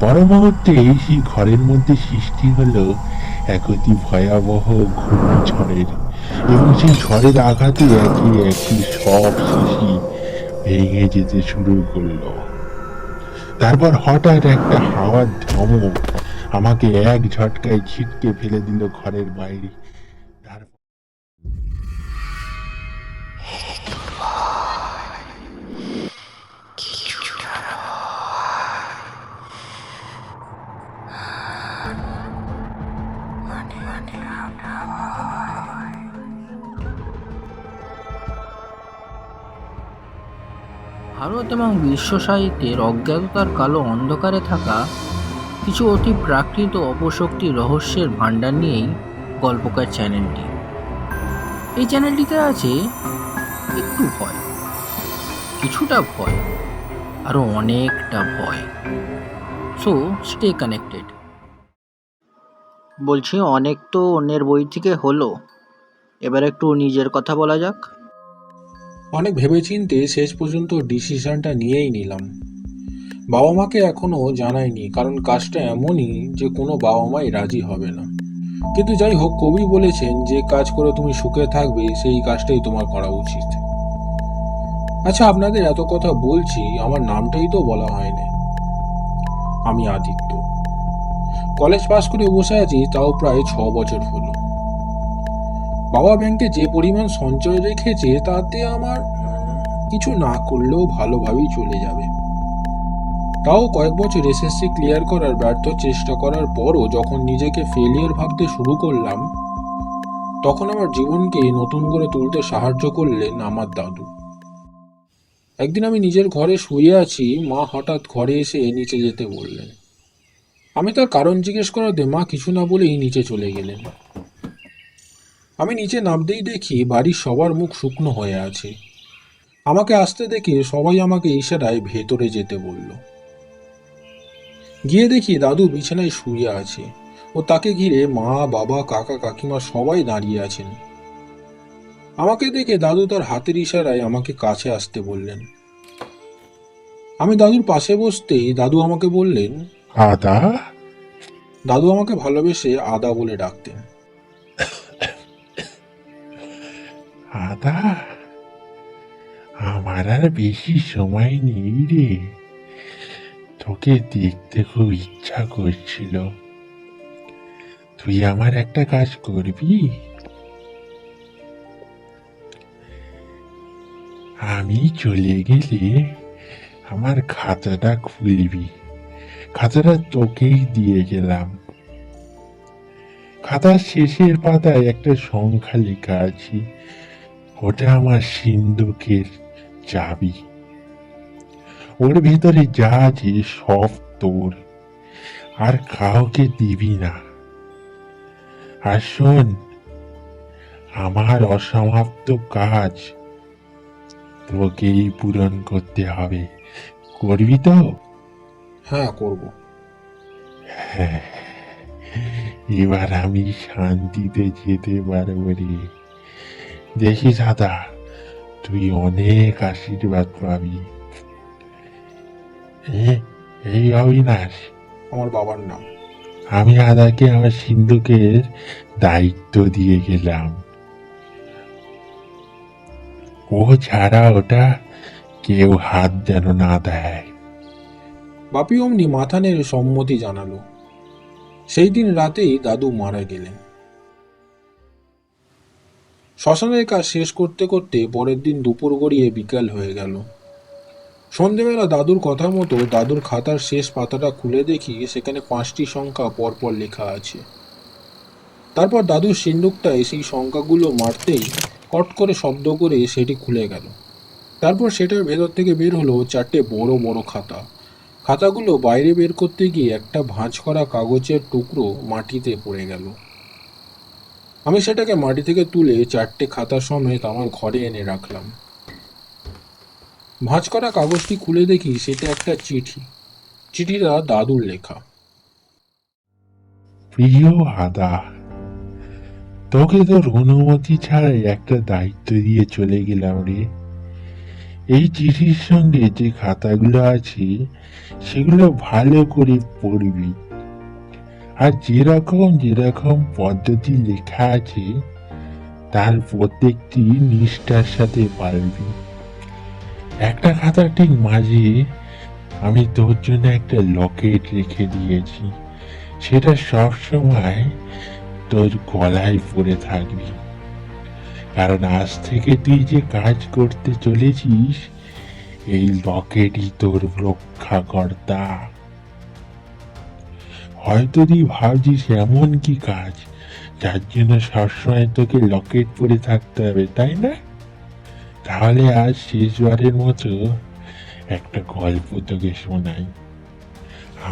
পর মুহূর্তে সেই ঘরের মধ্যে সৃষ্টি হলো এক অতি ভয়াবহ ঘূর্ণিঝড়ের, এবং সেই ঝড়ের আঘাতে একে একে সব শিশি ভেঙে যেতে শুরু করলো। তারপর হঠাৎ একটা হাওয়ার ধমক আমাকে এক ঝটকায় ছিটকে ফেলে দিল ঘরের বাইরে। তারপর ভারত এবং বিশ্ব সাহিত্যের অজ্ঞাততার কালো অন্ধকারে থাকা কিছু অতি প্রাকৃত অপশক্তি রহস্যের ভাণ্ডার নিয়েই গল্পকার চ্যানেলটি। এই চ্যানেলটিতে আছে একটু ভয়, কিছুটা ভয়, আরও অনেকটা ভয়। So stay connected. বলছি, অনেক তো অন্যের বই থেকে হলো, এবার একটু নিজের কথা বলা যাক। অনেক ভেবেচিন্তে শেষ পর্যন্ত ডিসিশনটা নিয়েই নিলাম। বাবা মাকে এখনো জানাইনি, কারণ কাজটা এমনই যে কোনো বাবা মাই রাজি হবে না। কিন্তু যাই হোক, কবি বলেছেন যে কাজ করে তুমি সুখে থাকবে সেই কাজটাই তোমার করা উচিত। আচ্ছা, আপনাদের এত কথা বলছি, আমার নামটাই তো বলা হয়নি। আমি আদিত্য। কলেজ পাশ করে বসে আছি, তাও প্রায় 6 বছর হলো। বাবা ব্যাংকে যে পরিমাণ সঞ্চয় রেখেছে তাতে আমার কিছু না করলেও ভালোভাবেই চলে যাবে। তাও কয়েক বছর এসএসসি ক্লিয়ার করার ব্যর্থ চেষ্টা করার পরও যখন নিজেকে ফেলিয়ার ভাবতে শুরু করলাম, তখন আমার জীবনকে নতুন করে তুলতে সাহায্য করলেন আমার দাদু। একদিন আমি নিজের ঘরে শুয়ে আছি, মা হঠাৎ ঘরে এসে নিচে যেতে বললেন। আমি তার কারণ জিজ্ঞেস করাতে মা কিছু না বলেই নিচে চলে গেলেন। আমি নিচে নামতেই দেখি বাড়ির সবার মুখ শুকনো হয়ে আছে। আমাকে আসতে দেখে সবাই আমাকে ইশারায় ভেতরে যেতে বলল। গিয়ে দেখি দাদু বিছানায় শুয়ে আছে, ও তাকে ঘিরে মা, বাবা, কাকা, কাকিমা সবাই দাঁড়িয়ে আছেন। আমাকে দেখে দাদু তার হাতের ইশারায় আমাকে কাছে আসতে বললেন। আমি দাদুর পাশে বসতেই দাদু আমাকে বললেন। আদা, দাদু আমাকে ভালোবেসে আদা বলে ডাকতেন। আদা, আমার আর বেশি সময় নেই রে। তোকে দেখতে খুব ইচ্ছা করছিল। তুই আমার একটা কাজ করবি? আমি চলে গেলে আমার খাতাটা খুলবি। খাতাটা তোকেই দিয়ে গেলাম। খাতার শেষের পাতায় একটা সংখ্যা লেখা আছে, ওটা আমার সিন্ধুকের চাবি। ওর ভেতরে যা আছে সব তোর, আর কাউকে দিবি না। আর শোন, আমার অসমাপ্ত কাজ তোকেই পূরণ করতে হবে। করবি তো? হ্যাঁ, করব। হ্যাঁ, এবার আমি শান্তিতে যেতে পারবো রে। দেখিস দাদা, তুই অনেক আশীর্বাদ পাবি। এই অবিনাশ, আমার বাবার নাম। আমি আদাকে আমার সিন্ধুকের দায়িত্ব দিয়ে গেলাম। ও ছাড়া ওটা কেউ হাত যেন না দেয়। বাপি অমনি মাথা নেড়ে সম্মতি জানালো। সেই দিন রাতেই দাদু মারা গেলেন। শ্মশানের কাজ শেষ করতে করতে পরের দিন দুপুর গড়িয়ে বিকাল হয়ে গেল। সন্ধেবেলা দাদুর কথা মতো দাদুর খাতার শেষ পাতাটা খুলে দেখি সেখানে 5টি সংখ্যা পরপর লেখা আছে। তারপর দাদুর সিন্দুকটায় সেই সংখ্যাগুলো মারতেই কট করে শব্দ করে সেটি খুলে গেল। তারপর সেটার ভেতর থেকে বের হলো 4টে বড় বড় খাতা। খাতাগুলো বাইরে বের করতে গিয়ে একটা ভাঁজ করা কাগজের টুকরো মাটিতে পড়ে গেল। আমি সেটাকে মাটি থেকে তুলে 4টে খাতা সমেত আমার ঘরে এনে রাখলাম। ভাঁজ করা কাগজটি খুলে দেখি সেটা একটা চিঠি। চিঠিটা দাদুর লেখা। প্রিয় আদা, তোকে তোর অনুমতি ছাড়াই একটা দায়িত্ব দিয়ে চলে গেলাম রে। এই চিঠির সঙ্গে যে খাতাগুলো আছে সেগুলো ভালো করে পড়বি, আর যেরকম যেরকম পদ্ধতি লেখা আছে তার প্রত্যেকটি নিষ্ঠার সাথে পারবি। একটা খাতার ঠিক মাঝে আমি তোর জন্য একটা লকেট রেখে দিয়েছি, সেটা সব সময় তোর গলায় পরে থাকবি, কারণ আজ থেকে তুই যে কাজ করতে চলেছিস এই লকেটই তোর রক্ষাকর্তা। হয়তো তুই ভাবছিস এমন কি কাজ যার জন্য সবসময় তোকে লকেট পরে থাকতে হবে, তাই না? তাহলে আজ শেষবারের মতো একটা গল্প তোকে শোনাই,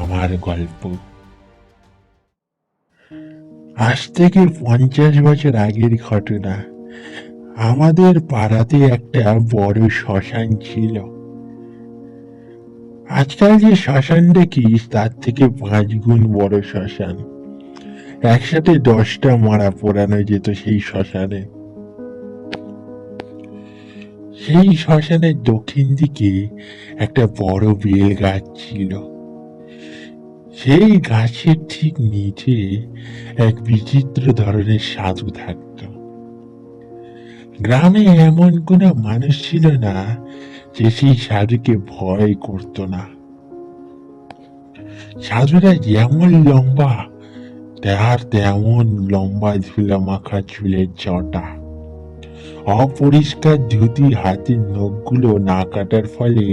আমার গল্প। আজ থেকে 50 বছর আগের ঘটনা। আমাদের পাড়াতে একটা বড় শ্মশান ছিল। আজকাল যে শ্মশান দেখিস তার থেকে 5 গুণ বড় শ্মশান। একসাথে 10টা মারা পোড়ানো যেত সেই শ্মশানে। সেই শ্মশানের দক্ষিণ দিকে একটা বড় বেল গাছ ছিল। সেই গাছের ঠিক নিচে এক বিচিত্র ধরনের সাধু থাকত। গ্রামে এমন কোনো মানুষ ছিল না যে সেই সাধুকে ভয় করত না। সাধুরা যেমন লম্বা, তার তেমন লম্বা ধুলা মাখা চুলের জটা, অপরিষ্কার ধুতি, হাতের নখগুলো না কাটার ফলে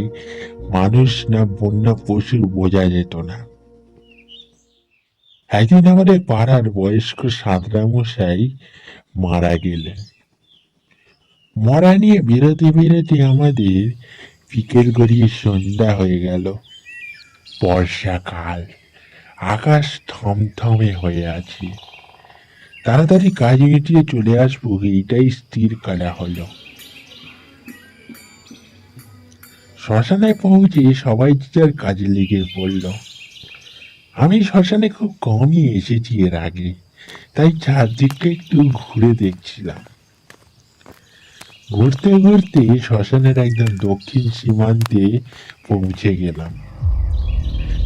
মানুষ না বন্য পশু বোঝা যেত না। একদিন আমাদের পাড়ার বয়স্ক সাঁতরা মশাই মারা গেলেন। মরা নিয়ে বেরোতে বেরোতে আমাদের বিকেল গড়িয়ে সন্ধ্যা হয়ে গেল। বর্ষাকাল, আকাশ থমথমে হয়ে আছে। তাড়াতাড়ি কাজ মিটিয়ে চলে আসবো এইটাই স্থির করা হলো। শ্মশানে পৌঁছে সবাই যার কাজে লেগে পড়ল। আমি শ্মশানে খুব কমই এসেছি এর আগে, তাই চারদিকটা একটু ঘুরে দেখছিলাম। ঘুরতে ঘুরতে শ্মশানের একদম দক্ষিণ সীমান্তে পৌঁছে গেলাম।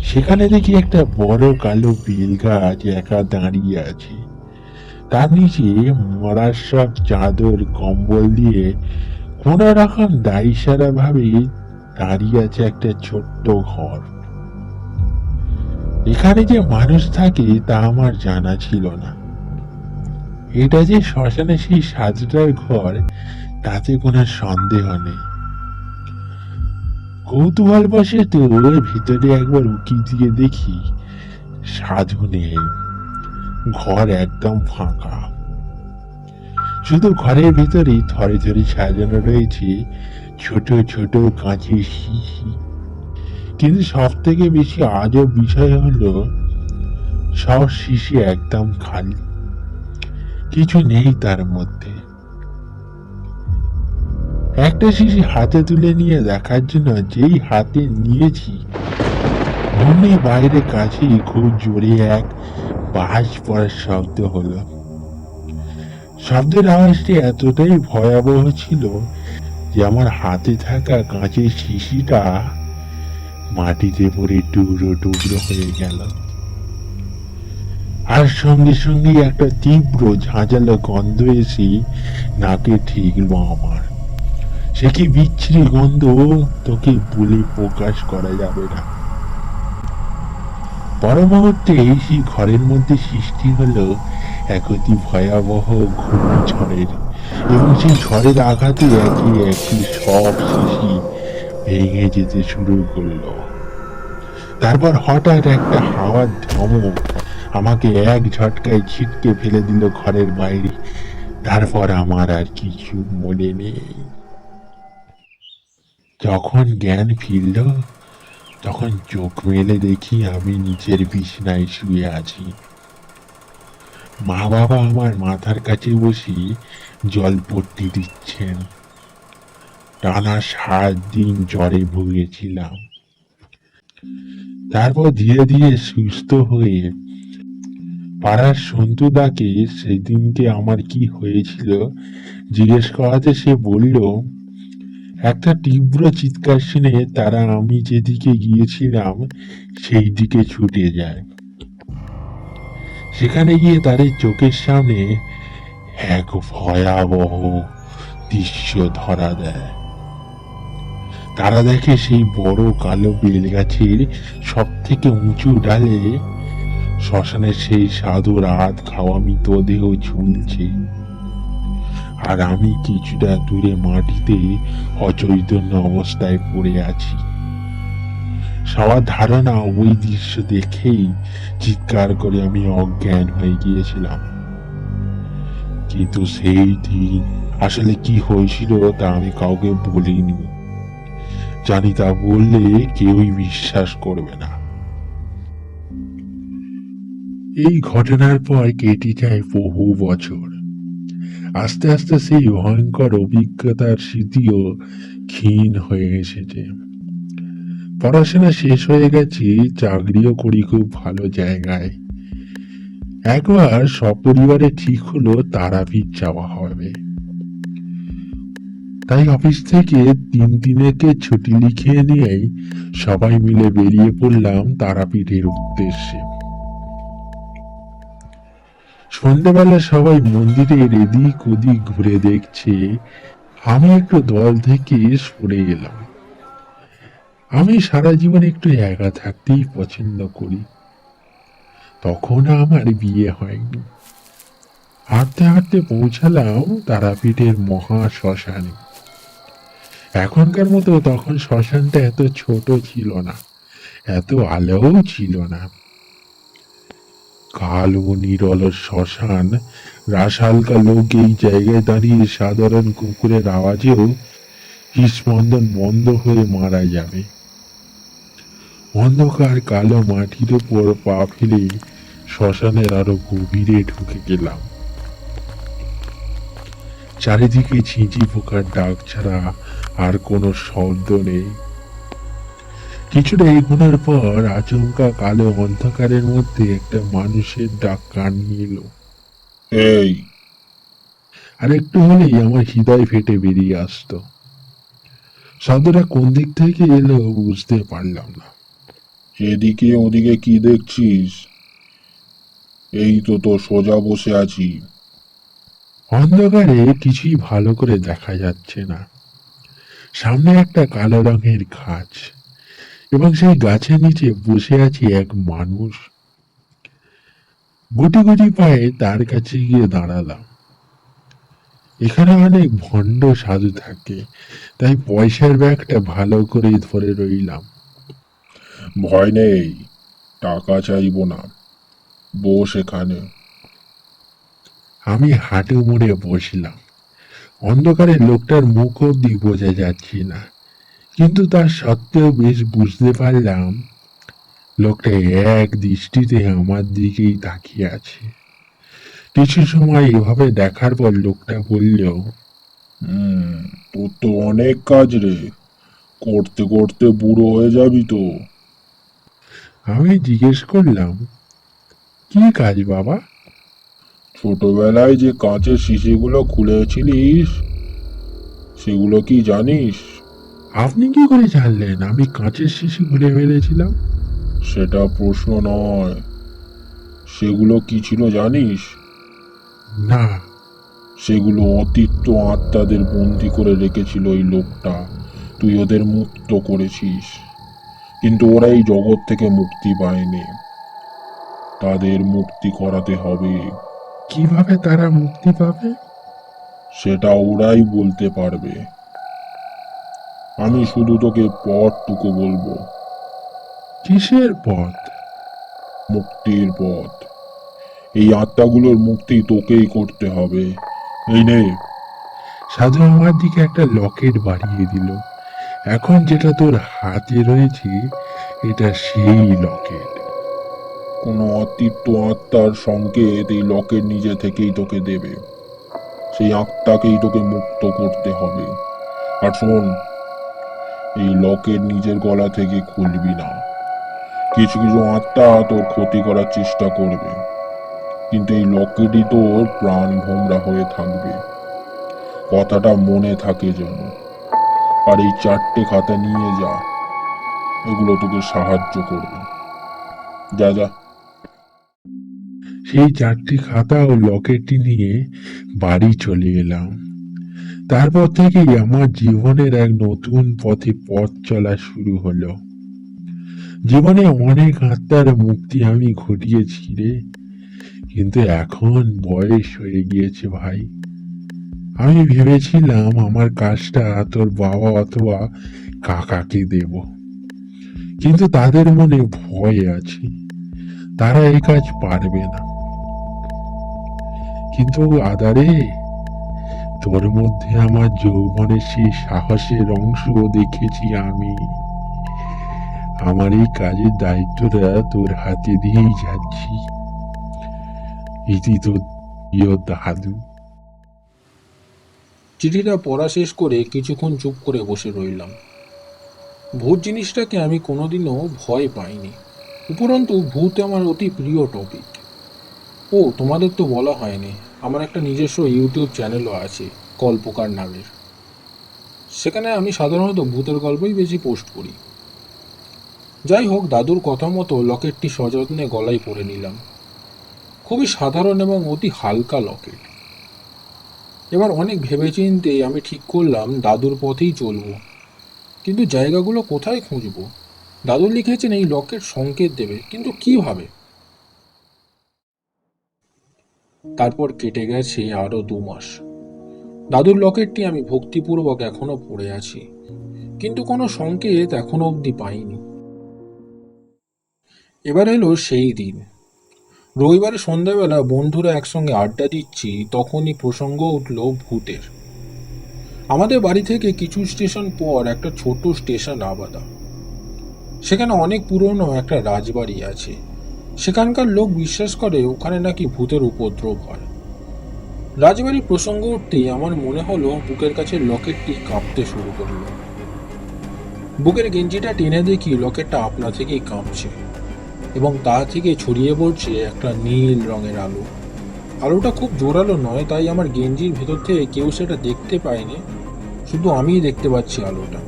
সেখানে দেখি একটা বড় কালো বেল গাছ একা দাঁড়িয়ে আছে। তার নিচে মরার সব চাদর কম্বল দিয়ে কোন রকম দায়সারা ভাবে দাঁড়িয়ে আছে একটা ছোট্ট ঘর। এখানে যে মানুষ থাকে তা আমার জানা ছিল না। এটা যে শ্মশানে সেই সাধুটার ঘর তাতে কোনো সন্দেহ নেই। কৌতূহল বসে তো ভিতরে একবার উকি দিয়ে দেখি সাধু নেই, ঘর একদম ফাঁকা। শুধু ঘরের ভিতরে থরে থরে সাজানো রয়েছে ছোট ছোট কাঁচের শিশি। কিন্তু সব থেকে বেশি আজব বিষয় হলো সব শিশি একদম খালি, কিছু নেই তার মধ্যে। একটা শিশি হাতে তুলে নিয়ে দেখার জন্য যেই হাতে নিয়েছি অমনি বাইরে কাছে খুব জোরে এক বাজ পড়ার শব্দ হলো। শব্দের আওয়াজটি এতটাই ভয়াবহ ছিল যে আমার হাতে থাকা কাঁচের শিশিটা মাটিতে পড়ে টুকরো টুকরো হয়ে গেল। আর সঙ্গে সঙ্গে একটা তীব্র ঝাঁঝালো গন্ধ এসে নাকে ঠেকলো আমার। সে কি বিচ্ছিরি গন্ধ, তোকে বলে প্রকাশ করা যাবে না। পর মুহূর্তে সেই ঘরের মধ্যে সৃষ্টি হলো এক অতি ভয়াবহ ঘূর্ণিঝড়ের, এবং সেই ঝড়ের আঘাতে একে একে সব শিশি ভেঙে যেতে শুরু করলো। তারপর হঠাৎ একটা হাওয়ার ধমক আমাকে এক ঝটকায় ছিটকে ফেলে দিল ঘরের বাইরে। তারপর আমার আর কিছু মনে নেই। যখন জ্ঞান ফিরল তখন চোখ মেলে দেখি আমি নিচের বিছানায় শুয়ে আছি। মা বাবা আমার মাথার কাছে বসে জলপট্টি দিচ্ছেন। টানা 7 দিন জ্বরে ভুগেছিলাম। তারপর ধীরে ধীরে সুস্থ হয়ে পাড়ার সন্তুদাকে সেদিনকে আমার কি হয়েছিল জিজ্ঞেস করাতে সে বলল, একটা তীব্র চিৎকার শুনে তারা আমি যেদিকে গিয়েছিলাম সেই দিকে ছুটে যায়। সেখানে গিয়ে তাদের চোখের সামনে এক ভয়াবহ দৃশ্য ধরা দেয়। তারা দেখে সেই বড় কালো বেল গাছের সব থেকে উঁচু ডালে শ্মশানের সেই সাধু রাত খাওয়া মৃতদেহ ঝুলছে, আর আমি কিছুটা দূরে মাটিতে অচৈতন্য অবস্থায় পড়ে আছি। সবার ধারণা ওই দৃশ্য দেখেই চিৎকার করে আমি অজ্ঞান হয়ে গিয়েছিলাম। কিন্তু সেই দিন আসলে কি হয়েছিল তা আমি কাউকে বলিনি। জানি তা বললে কেউই বিশ্বাস করবে না। এই ঘটনার পর কেটে যায় বহু বছর। আস্তে আস্তে সেই ভয়ঙ্কর অভিজ্ঞতার স্মৃতিও ক্ষীণ হয়ে এসেছে। পড়াশোনা শেষ হয়ে গেছে, চাকরিও করি খুব ভালো জায়গায়। একবার সপরিবারে ঠিক হলো তারাপীঠ যাওয়া হবে। তাই অফিস থেকে 3 দিনেকে ছুটি লিখিয়ে নিয়েই সবাই মিলে বেরিয়ে পড়লাম তারাপীঠের উদ্দেশ্যে। সন্ধ্যেবেলা সবাই মন্দিরের এদিক ওদিক ঘুরে দেখছে, আমি একটু দল থেকে সরে এলাম। আমি সারা জীবন একটু একা থাকতেই পছন্দ করি। তখন আমার বিয়ে হয়নি। হাঁটতে হাঁটতে পৌঁছালাম তারাপীঠের মহা শ্মশানে। এখনকার মতো তখন শ্মশানটা এত ছোট ছিল না, এত আলোও ছিল না। কালো নিরল শ্মশান, রাশালকা লোক এই জায়গায় দাঁড়িয়ে সাধারণ কুকুরের আওয়াজেও হৃৎস্পন্দন বন্ধ হয়ে মারা যাবে। অন্ধকার কালো মাটির উপর পা ফেলে শ্মশানের আরো গভীরে ঢুকে গেলাম। চারিদিকে ঝিঁঝি পোকার ডাক ছাড়া আর কোনো শব্দ নেই। কিছুটা এগোনোর পর আচমকা কালো অন্ধকারের মধ্যে একটা মানুষের ডাক কানে এলো, এই! আর একটু হলেই আমার হৃদয় ফেটে বেরিয়ে আসতো। শব্দটা কোন দিক থেকে এলো বুঝতে পারলাম না। এদিকে ওদিকে কি দেখছিস? এই তো তো সোজা বসে আছি। অন্ধকারে কিছুই ভালো করে দেখা যাচ্ছে না। সামনে একটা কালো রঙের গাছ, এবং সেই গাছের নিচে বসে আছে এক মানুষ। গুটি গুটি পায়ে তার কাছে গিয়ে দাঁড়ালাম। এখানে অনেক ভণ্ড সাধু থাকে, তাই পয়সার ব্যাগটা ভালো করে ধরে রইলাম। ভয় নেই, টাকা চাইবো না, বস এখানে। আমি হাঁটু মুড়ে বসলাম। অন্ধকারে লোকটার মুখ অব্দি বোঝা যাচ্ছে না, কিন্তু তার সত্ত্বেও বেশ বুঝতে পারলাম লোকটা এক দৃষ্টিতে আমার দিকেই তাকিয়ে আছে। কিছু সময় এভাবে দেখার পর লোকটা বলল, তোর তো অনেক কাজ রে, করতে করতে বুড়ো হয়ে যাবি তো। আমি জিজ্ঞেস করলাম, কি কাজ বাবা? ছোটবেলায় যে কাঁচের শিশিগুলো খুলেছিলিস, সেগুলো কি জানিস? আপনি কি করে জানলেন আমি কাঁচের শিশি খুলে ফেলেছিলাম? সেটা প্রশ্ন নয়, সেগুলো কি ছিল জানিস? না। সেগুলো অতিরিক্ত আত্মাদের বন্দি করে রেখেছিল ওই লোকটা। তুই ওদের মুক্ত করেছিস, কিন্তু ওরা এই জগৎ থেকে মুক্তি পায়নি। তাদের মুক্তি করাতে হবে। কিভাবে তারা মুক্তি পাবে? সেটা ওরাই বলতে পারবে। আমি শুধু তোকে পথটুকু বলবো। কিসের পথ? মুক্তির পথ। এই আত্মাগুলোর মুক্তি তোকেই করতে হবে। এই নে। সাধু আমার দিকে একটা লকেট বাড়িয়ে দিল। এখন যেটা তোর হাতে রয়েছে, এটা সেই লকেট। কোনো অতৃপ্ত আত্মার সংকেত এই লকের নিজে থেকেই তোকে দেবে। সেই আত্মাকেই তোকে মুক্ত করতে হবে। আর শোন, এই লকের নিজের গলা থেকে খুলবি না। কিছু কিছু আত্মা তোর ক্ষতি করার চেষ্টা করবে, কিন্তু এই লকেটই তোর প্রাণ ভোমরা হয়ে থাকবে। কথাটা মনে থাকে যেন। আর এই 4টে খাতা নিয়ে যা, এগুলো তোকে সাহায্য করবে। যা যা। সেই 4টি খাতা ও লকেটটি নিয়ে বাড়ি চলে এলাম। তারপর থেকেই আমার জীবনের এক নতুন পথে পথ চলা শুরু হলো। জীবনে অনেক আত্মার মুক্তি আমি ঘটিয়েছি রে, কিন্তু এখন বয়স হয়ে গিয়েছে ভাই। আমি ভেবেছিলাম আমার কাজটা তোর বাবা অথবা কাকাকে দেব, কিন্তু তাদের মনে ভয় আছে, তারা এই কাজ পারবে না। কিন্তু আদারে, তোর মধ্যে আমার যৌবনের সেই সাহসের অংশ দেখেছি আমি। আমার এই কাজের দায়িত্বটা তোর হাতে দিয়েই যাচ্ছি। ইতি তোর প্রিয় দাদু। চিঠিটা পড়া শেষ করে কিছুক্ষণ চুপ করে বসে রইলাম। ভূত জিনিসটাকে আমি কোনোদিনও ভয় পাইনি, উপরন্তু ভূত আমার অতি প্রিয় টপিক। ও, তোমাদের তো বলা হয়নি, আমার একটা নিজস্ব ইউটিউব চ্যানেলও আছে কল্পকার নামের। সেখানে আমি সাধারণত ভূতের গল্পই বেশি পোস্ট করি। যাই হোক, দাদুর কথা মতো লকেটটি সযত্নে গলায় পরে নিলাম। খুবই সাধারণ এবং অতি হালকা লকেট। এবার অনেক ভেবেচিন্তে আমি ঠিক করলাম দাদুর পথেই চলবো, কিন্তু জায়গাগুলো কোথায় খুঁজবো? দাদু লিখেছেন এই লকেট সংকেত দেবে, কিন্তু কিভাবে? তারপর কেটে গেছে আরো 2 মাস। দাদুর লকেটটি আমি ভক্তিপূর্বক এখনো পড়ে আছি, কিন্তু কোনো সংকেত এখনো অবধি পাইনি। এবার এলো সেই দিন। রবিবারে সন্ধ্যাবেলা বন্ধুরা একসঙ্গে আড্ডা দিচ্ছি, তখনই প্রসঙ্গ উঠল ভূতের। আমাদের বাড়ি থেকে কিছু স্টেশন পর একটা ছোট স্টেশন আবাদা। সেখানে অনেক পুরনো একটা রাজবাড়ি আছে। সেখানকার লোক বিশ্বাস করে ওখানে নাকি ভূতের উপদ্রব হয়। রাজবাড়ির প্রসঙ্গ উঠতেই আমার মনে হলো বুকের কাছে লকেটটি কাঁপতে শুরু করলো। বুকের গেঞ্জিটা টেনে দেখি লকেটটা আপনা থেকেই কাঁপছে, এবং তা থেকে ছড়িয়ে পড়ছে একটা নীল রঙের আলো। আলোটা খুব জোরালো নয়, তাই আমার গেঞ্জির ভেতর থেকে কেউ সেটা দেখতে পায়নি, শুধু আমিই দেখতে পাচ্ছি আলোটা।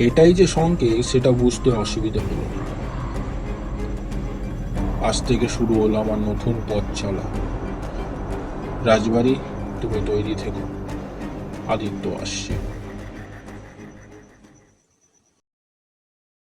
এটাই যে সংকেত সেটা বুঝতে অসুবিধা হলো না। আজ থেকে শুরু হলো আমার নতুন পথ চলা। রাজবাড়ি, তুমি তৈরি থেকো, আদিত্য আসছে।